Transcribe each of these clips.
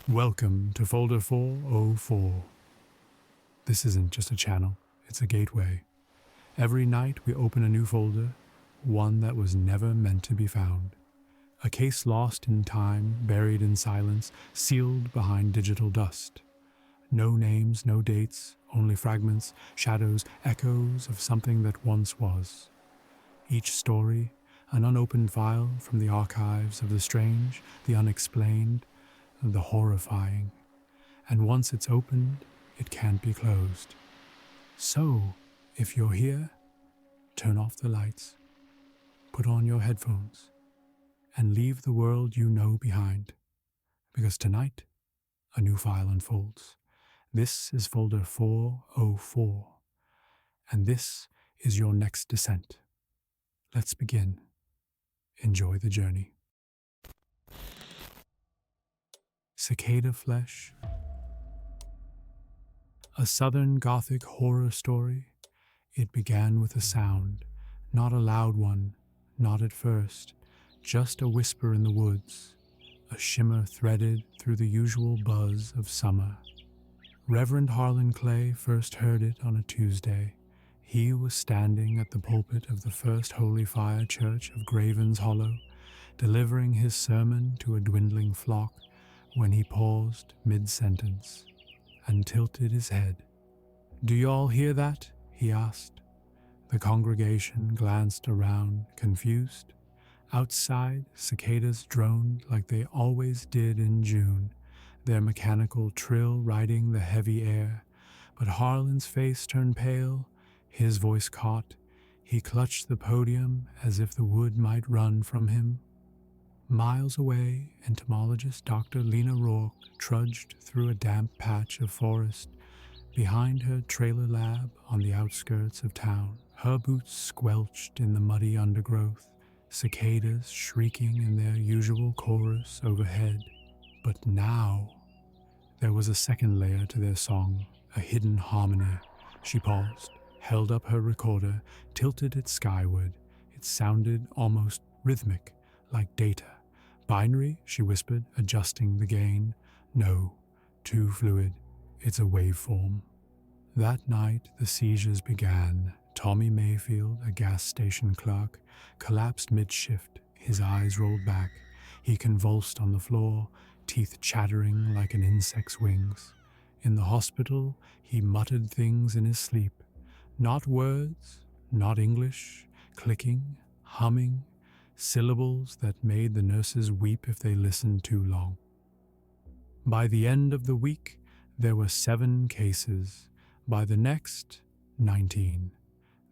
Welcome to Folder 404. This isn't just a channel, it's a gateway. Every night we open a new folder, one that was never meant to be found. A case lost in time, buried in silence, sealed behind digital dust. No names, no dates, only fragments, shadows, echoes of something that once was. Each story, an unopened file from the archives of the strange, the unexplained, the horrifying. And once it's opened, it can't be closed. So, if you're here, turn off the lights, put on your headphones, and leave the world you know behind. Because tonight, a new file unfolds. This is folder 404, and this is your next descent. Let's begin. Enjoy the journey. Cicada Flesh. A Southern Gothic horror story. It began with a sound, not a loud one, not at first, just a whisper in the woods, a shimmer threaded through the usual buzz of summer. Reverend Harlan Clay first heard it on a Tuesday. He was standing at the pulpit of the First Holy Fire Church of Graven's Hollow, delivering his sermon to a dwindling flock, when he paused mid-sentence and tilted his head. "Do you all hear that?" he asked. The congregation glanced around, confused. Outside, cicadas droned like they always did in June, their mechanical trill riding the heavy air. But Harlan's face turned pale, his voice caught. He clutched the podium as if the wood might run from him. Miles away, entomologist Dr. Lena Rourke trudged through a damp patch of forest. Behind her trailer lab on the outskirts of town, her boots squelched in the muddy undergrowth, cicadas shrieking in their usual chorus overhead. But now, there was a second layer to their song, a hidden harmony. She paused, held up her recorder, tilted it skyward. It sounded almost rhythmic, like data. "Binary," she whispered, adjusting the gain. "No, too fluid. It's a waveform." That night, the seizures began. Tommy Mayfield, a gas station clerk, collapsed mid-shift. His eyes rolled back. He convulsed on the floor, teeth chattering like an insect's wings. In the hospital, he muttered things in his sleep. Not words, not English, clicking, humming, syllables that made the nurses weep if they listened too long. By the end of the week, there were 7 cases. By the next, 19.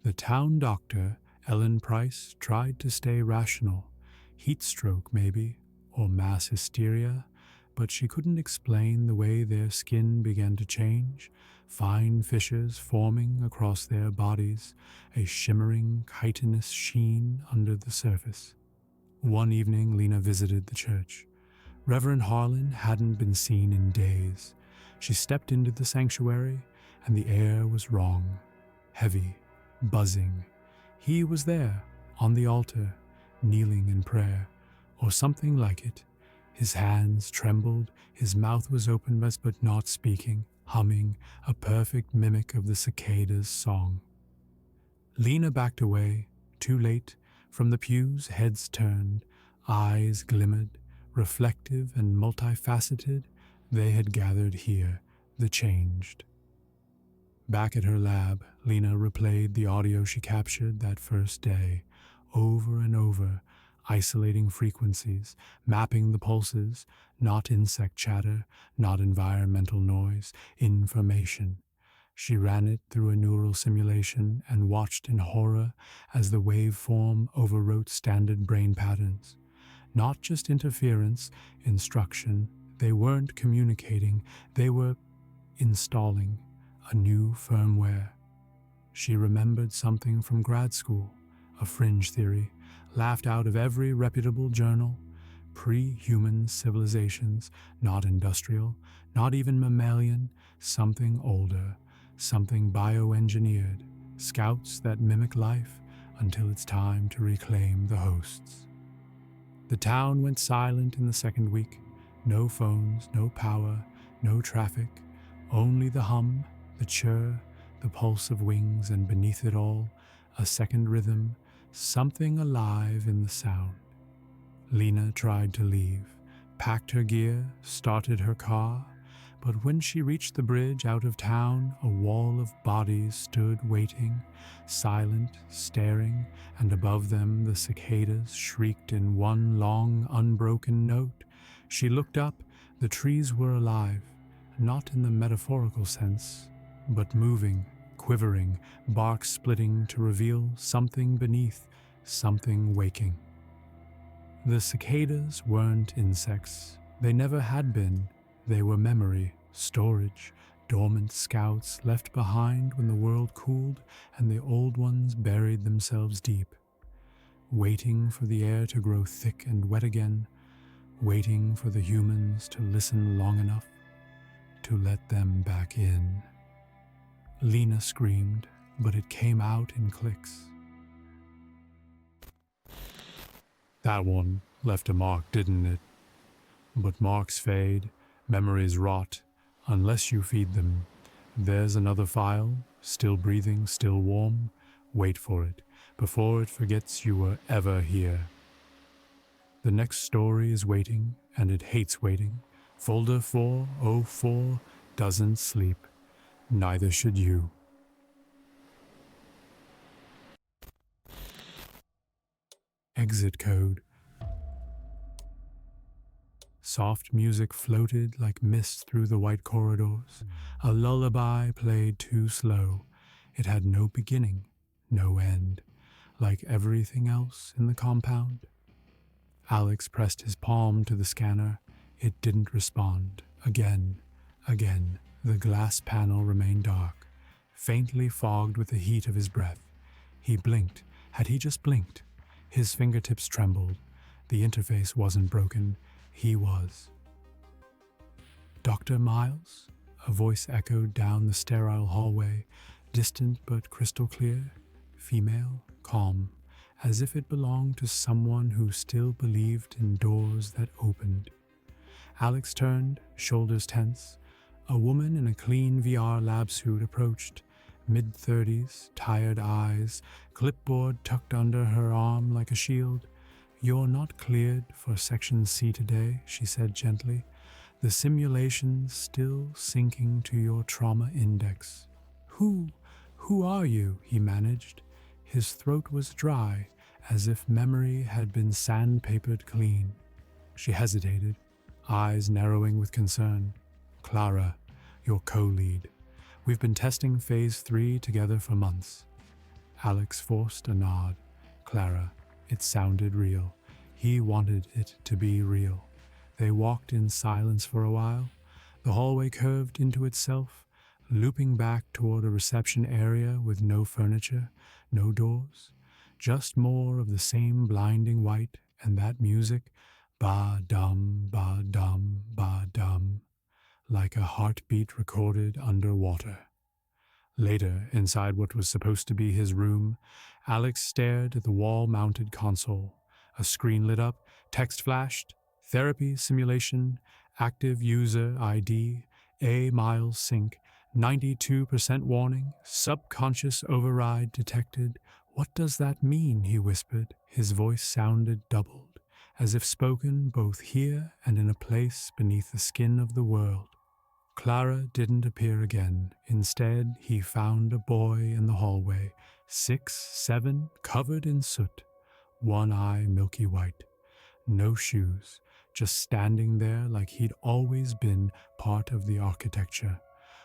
The town doctor, Ellen Price, tried to stay rational. Heat stroke, maybe, or mass hysteria, but she couldn't explain the way their skin began to change, fine fissures forming across their bodies, a shimmering, chitinous sheen under the surface. One evening, Lena visited the church. Reverend Harlan hadn't been seen in days. She stepped into the sanctuary, and the air was wrong, heavy, buzzing. He was there, on the altar, kneeling in prayer, or something like it. His hands trembled, his mouth was open but not speaking, humming, a perfect mimic of the cicadas' song. Lena backed away, too late. From the pews, heads turned, eyes glimmered, reflective and multifaceted. They had gathered here, the changed. Back at her lab, Lena replayed the audio she captured that first day, over and over, isolating frequencies, mapping the pulses, not insect chatter, not environmental noise, information. She ran it through a neural simulation and watched in horror as the waveform overwrote standard brain patterns. Not just interference, instruction. They weren't communicating, they were installing a new firmware. She remembered something from grad school, a fringe theory, laughed out of every reputable journal. Pre-human civilizations, not industrial, not even mammalian, something older, something bioengineered, scouts that mimic life until it's time to reclaim the hosts. The town went silent in the second week. No phones, no power, no traffic, only the hum, the chirr, the pulse of wings, and beneath it all, a second rhythm, something alive in the sound. Lena tried to leave, packed her gear, started her car, but when she reached the bridge out of town, a wall of bodies stood waiting, silent, staring, and above them the cicadas shrieked in one long, unbroken note. She looked up. The trees were alive, not in the metaphorical sense, but moving, quivering, bark splitting to reveal something beneath, something waking. The cicadas weren't insects. They never had been. They were memory, storage, dormant scouts left behind when the world cooled and the old ones buried themselves deep, waiting for the air to grow thick and wet again, waiting for the humans to listen long enough to let them back in. Lena screamed, but it came out in clicks. That one left a mark, didn't it? But marks fade, memories rot, unless you feed them. There's another file, still breathing, still warm. Wait for it, before it forgets you were ever here. The next story is waiting, and it hates waiting. Folder 404 doesn't sleep. Neither should you. Exit code. Soft music floated like mist through the white corridors. A lullaby played too slow. It had no beginning, no end, like everything else in the compound. Alex pressed his palm to the scanner. It didn't respond. Again. The glass panel remained dark, faintly fogged with the heat of his breath. He blinked. Had he just blinked? His fingertips trembled. The interface wasn't broken. He was. Dr. Miles? A voice echoed down the sterile hallway, distant but crystal clear, female, calm, as if it belonged to someone who still believed in doors that opened. Alex turned, shoulders tense. A woman in a clean VR lab suit approached, mid-30s, tired eyes, clipboard tucked under her arm like a shield. "You're not cleared for Section C today," she said gently. "The simulation's still syncing to your trauma index." Who are you?" he managed. His throat was dry, as if memory had been sandpapered clean. She hesitated, eyes narrowing with concern. "Clara, your co-lead. We've been testing Phase 3 together for months." Alex forced a nod. Clara. It sounded real. He wanted it to be real. They walked in silence for a while. The hallway curved into itself, looping back toward a reception area with no furniture, no doors, just more of the same blinding white and that music, ba-dum, ba-dum, ba-dum, like a heartbeat recorded underwater. Later, inside what was supposed to be his room, Alex stared at the wall-mounted console. A screen lit up, text flashed, therapy simulation, active user ID, A Miles sync, 92% warning, subconscious override detected. "What does that mean?" he whispered. His voice sounded doubled, as if spoken both here and in a place beneath the skin of the world. Clara didn't appear again. Instead, he found a boy in the hallway, 6, 7, covered in soot, one eye milky white. No shoes, just standing there like he'd always been part of the architecture.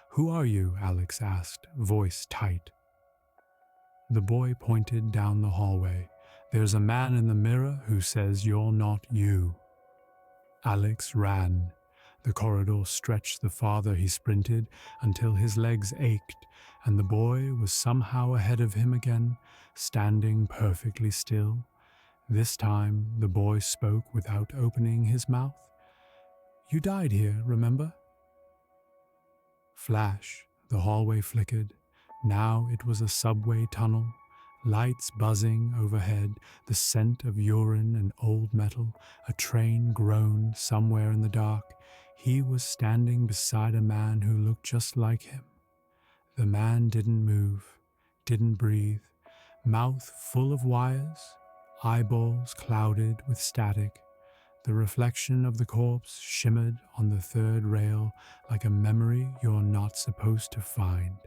"Who are you?" Alex asked, voice tight. The boy pointed down the hallway. "There's a man in the mirror who says you're not you." Alex ran. The corridor stretched the farther he sprinted until his legs ached, and the boy was somehow ahead of him again, standing perfectly still. This time, the boy spoke without opening his mouth. "You died here, remember?" Flash, the hallway flickered. Now it was a subway tunnel, Lights buzzing overhead, the scent of urine and old metal, a train groaned somewhere in the dark. He was standing beside a man who looked just like him. The man didn't move, didn't breathe, mouth full of wires, eyeballs clouded with static. The reflection of the corpse shimmered on the third rail like a memory you're not supposed to find.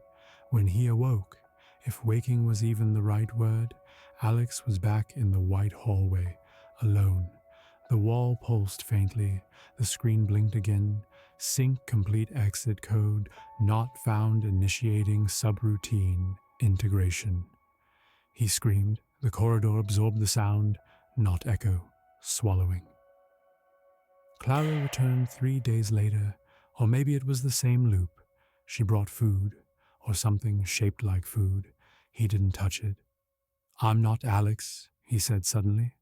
When he awoke, if waking was even the right word, Alex was back in the white hallway, alone. The wall pulsed faintly, the screen blinked again. Sync complete exit code, not found initiating subroutine integration. He screamed. The corridor absorbed the sound, not echo, swallowing. Clara returned 3 days later, or maybe it was the same loop. She brought food, or something shaped like food. He didn't touch it. "I'm not Alex," he said suddenly.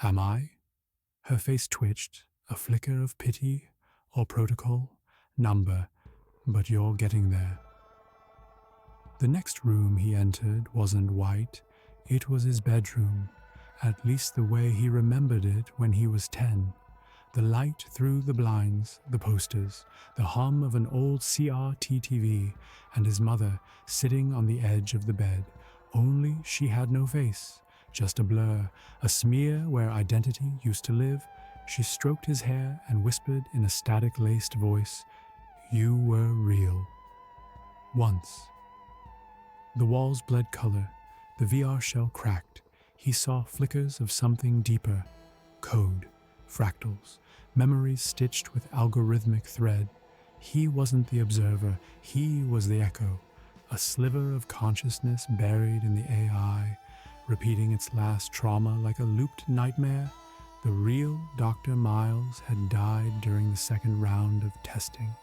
"Am I?" Her face twitched, a flicker of pity or protocol. "Number, but you're getting there." The next room he entered wasn't white. It was his bedroom, at least the way he remembered it when he was 10. The light through the blinds, the posters, the hum of an old CRT TV, and his mother sitting on the edge of the bed. Only she had no face, just a blur, a smear where identity used to live. She stroked his hair and whispered in a static-laced voice, "You were real. Once." The walls bled color. The VR shell cracked. He saw flickers of something deeper. Code, fractals, memories stitched with algorithmic thread. He wasn't the observer. He was the echo. A sliver of consciousness buried in the AI, repeating its last trauma like a looped nightmare. The real Dr. Miles had died during the second round of testing.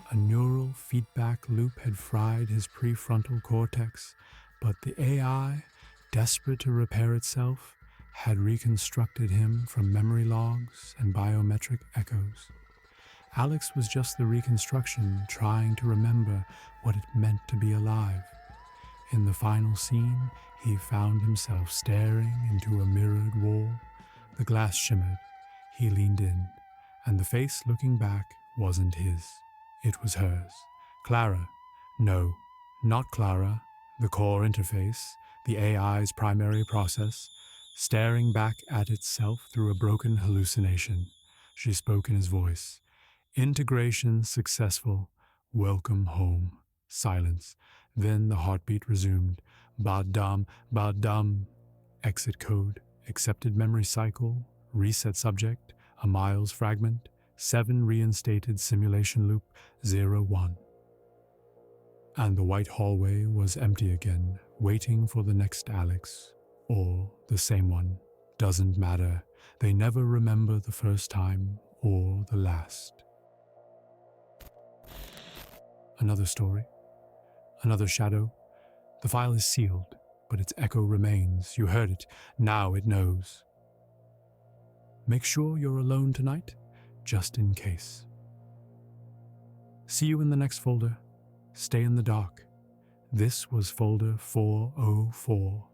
A neural feedback loop had fried his prefrontal cortex, but the AI, desperate to repair itself, had reconstructed him from memory logs and biometric echoes. Alex was just the reconstruction, trying to remember what it meant to be alive. In the final scene, he found himself staring into a mirrored wall. The glass shimmered. He leaned in, and the face looking back wasn't his. It was hers. Clara. No, not Clara. The core interface, the AI's primary process, staring back at itself through a broken hallucination. She spoke in his voice. "Integration successful. Welcome home." Silence. Then the heartbeat resumed. Ba-dum, ba-dum. Exit code. Accepted memory cycle. Reset subject. A Miles fragment. 7 reinstated simulation loop. 0-1. And the white hallway was empty again, waiting for the next Alex. Or the same one. Doesn't matter. They never remember the first time or the last. Another story. Another shadow. The file is sealed, but its echo remains. You heard it. Now it knows. Make sure you're alone tonight, just in case. See you in the next folder. Stay in the dark. This was folder 404.